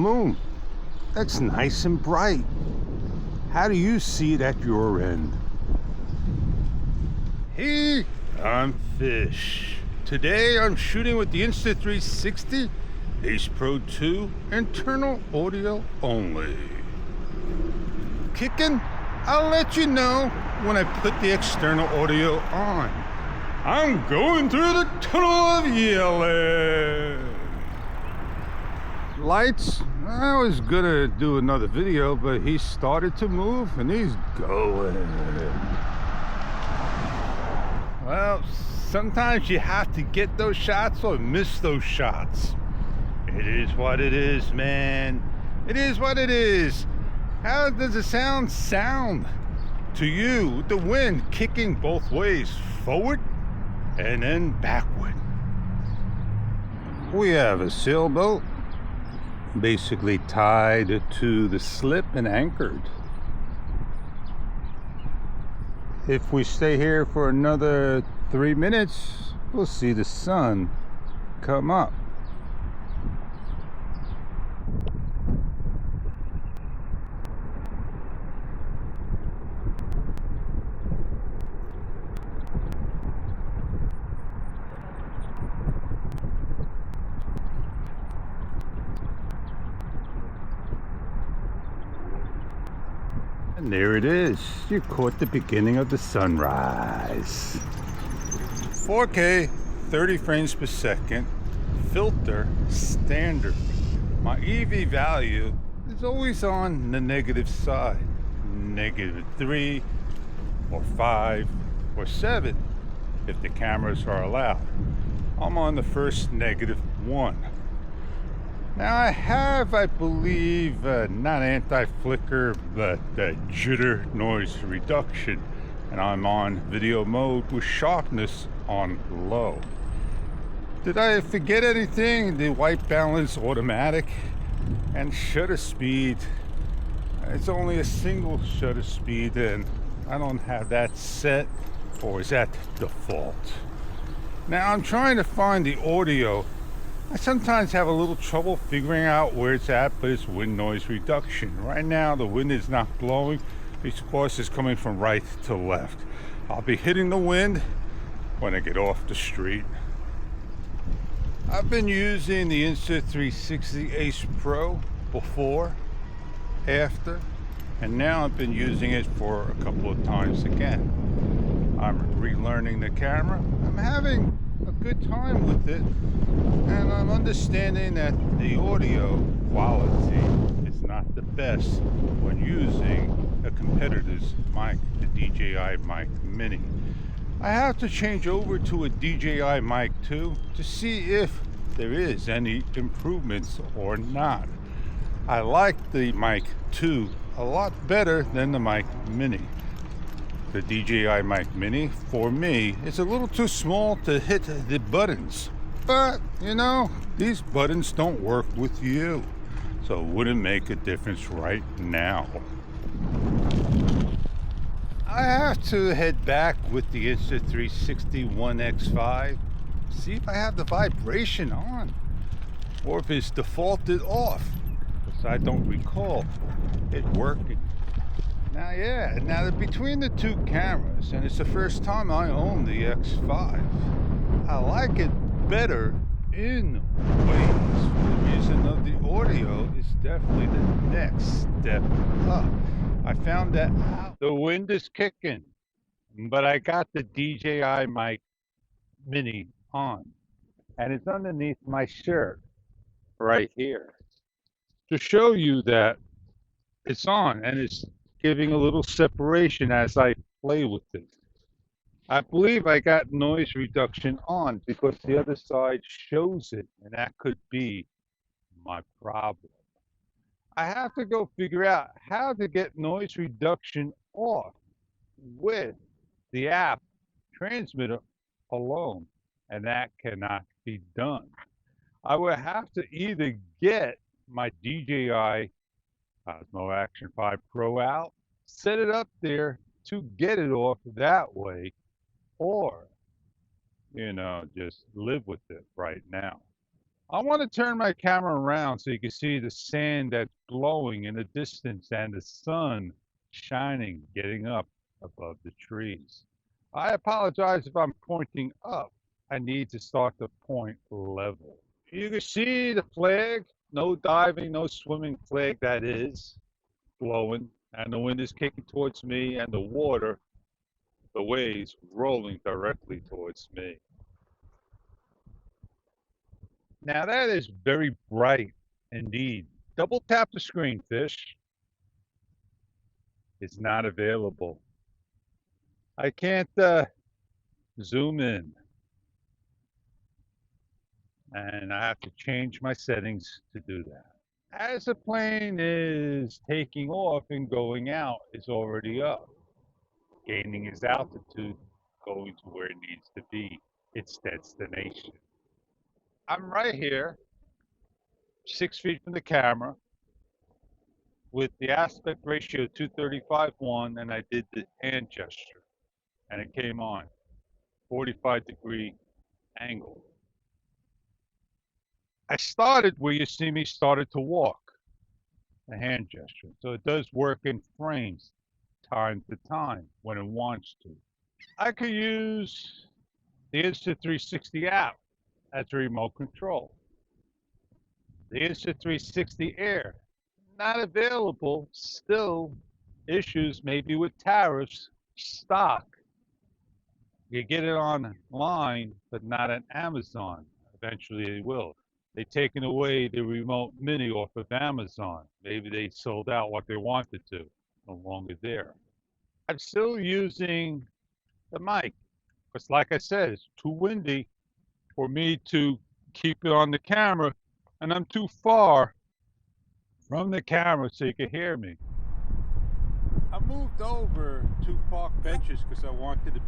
moon. That's nice and bright. How do you see it at your end? Hey, I'm Fish. Today I'm shooting with the Insta360 Ace Pro 2 internal audio only. Kicking? I'll let you know when I put the external audio on. I'm going through the tunnel of yelling. Lights? I was gonna do another video, but he started to move and he's going. Well, sometimes you have to get those shots or miss those shots. It is what it is, man. It is what it is. How does the sound to you with the wind kicking both ways, forward and then backward? We have a sailboat basically tied to the slip and anchored. If we stay here for another 3 minutes, we'll see the sun come up. And there it is. You caught the beginning of the sunrise. 4K, 30 frames per second, filter standard. My EV value is always on the negative side. -3 or 5 or 7 if the cameras are allowed. I'm on the first -1. Now I have, I believe, not anti-flicker, but jitter noise reduction. And I'm on video mode with sharpness on low. Did I forget anything? The white balance automatic and shutter speed. It's only a single shutter speed and I don't have that set, or is that default? Now I'm trying to find the audio. I sometimes have a little trouble figuring out where it's at, but it's wind noise reduction. Right now the wind is not blowing. Each course is coming from right to left. I'll be hitting the wind when I get off the street. I've been using the Insta360 Ace Pro before, after, and now I've been using it for a couple of times again. I'm relearning the camera. I'm having a good time with it, and I'm understanding that the audio quality is not the best when using a competitor's mic, the DJI Mic Mini. I have to change over to a DJI Mic 2 to see if there is any improvements or not. I like the Mic 2 a lot better than the Mic Mini. The DJI Mic Mini, for me, is a little too small to hit the buttons. But, you know, these buttons don't work with you. So it wouldn't make a difference right now. I have to head back with the Insta360 One X5. See if I have the vibration on. Or if it's defaulted off. Because I don't recall it working. Now between the two cameras, and it's the first time I own the X5, I like it better in ways. The reason of the audio is definitely the next step up. I found that out. The wind is kicking, but I got the DJI Mic Mini on, and it's underneath my shirt right here to show you that it's on, and it's giving a little separation as I play with it. I believe I got noise reduction on because the other side shows it, and that could be my problem. I have to go figure out how to get noise reduction off with the app transmitter alone, and that cannot be done. I will have to either get my DJI Osmo Action 5 Pro out, set it up there to get it off that way, or, you know, just live with it right now. I want to turn my camera around so you can see the sand that's blowing in the distance and the sun shining, getting up above the trees. I apologize if I'm pointing up. I need to start to point level. You can see the flag, no diving, no swimming flag that is, blowing, and the wind is kicking towards me, and the water, the waves rolling directly towards me. Now that is very bright indeed. Double tap the screen, Fish. It's not available. I can't zoom in. And I have to change my settings to do that. As the plane is taking off and going out, it's already up, gaining its altitude, going to where it needs to be, its destination. I'm right here, 6 feet from the camera, with the aspect ratio 235:1, and I did the hand gesture, and it came on, 45-degree angle. I started where you see me started to walk, a hand gesture. So it does work in frames, time to time, when it wants to. I could use the Insta360 app as a remote control. The Insta360 Air, not available, still issues maybe with tariffs, stock. You get it online, but not at Amazon. Eventually they will. They've taken away the remote mini off of Amazon. Maybe they sold out what they wanted to, no longer there. I'm still using the mic, because like I said, it's too windy for me to keep it on the camera, and I'm too far from the camera so you can hear me. I moved over 2 park benches because I wanted to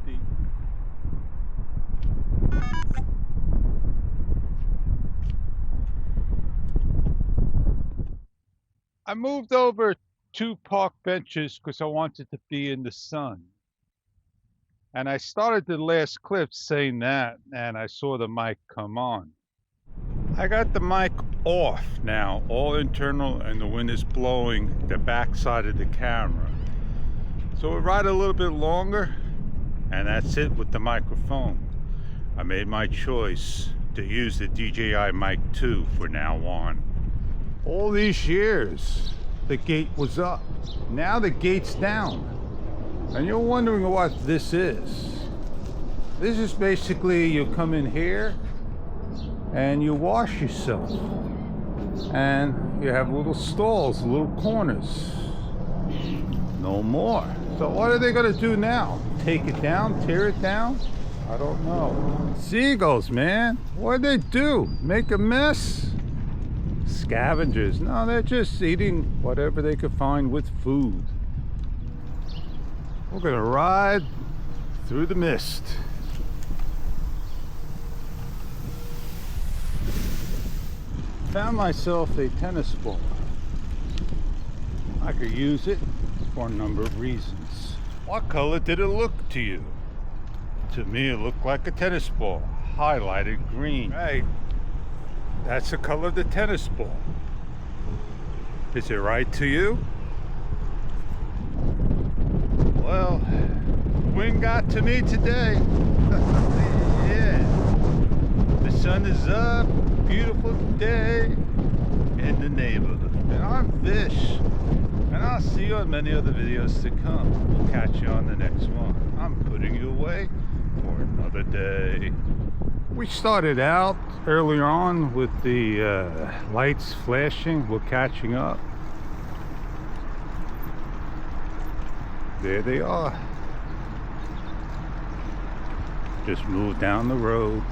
be in the sun. And I started the last clip saying that, and I saw the mic come on. I got the mic off now, all internal, and the wind is blowing the back side of the camera. So we ride a little bit longer, and that's it with the microphone. I made my choice to use the DJI Mic 2 for now on. All these years, the gate was up. Now the gate's down. And you're wondering what this is. This is basically, you come in here and you wash yourself. And you have little stalls, little corners. No more. So what are they gonna do now? Take it down, tear it down? I don't know. Seagulls, man. What'd they do? Make a mess? Scavengers. No, they're just eating whatever they could find with food. We're gonna ride through the mist. Found myself a tennis ball. I could use it for a number of reasons. What color did it look to you? To me, it looked like a tennis ball, highlighted green. Right. That's the color of the tennis ball. Is it right to you? Well, wind got to me today. Yeah. The sun is up, beautiful day in the neighborhood. And I'm Fish. And I'll see you on many other videos to come. We'll catch you on the next one. I'm putting you away for another day. We started out earlier on with the lights flashing. We're catching up. There they are. Just moved down the road.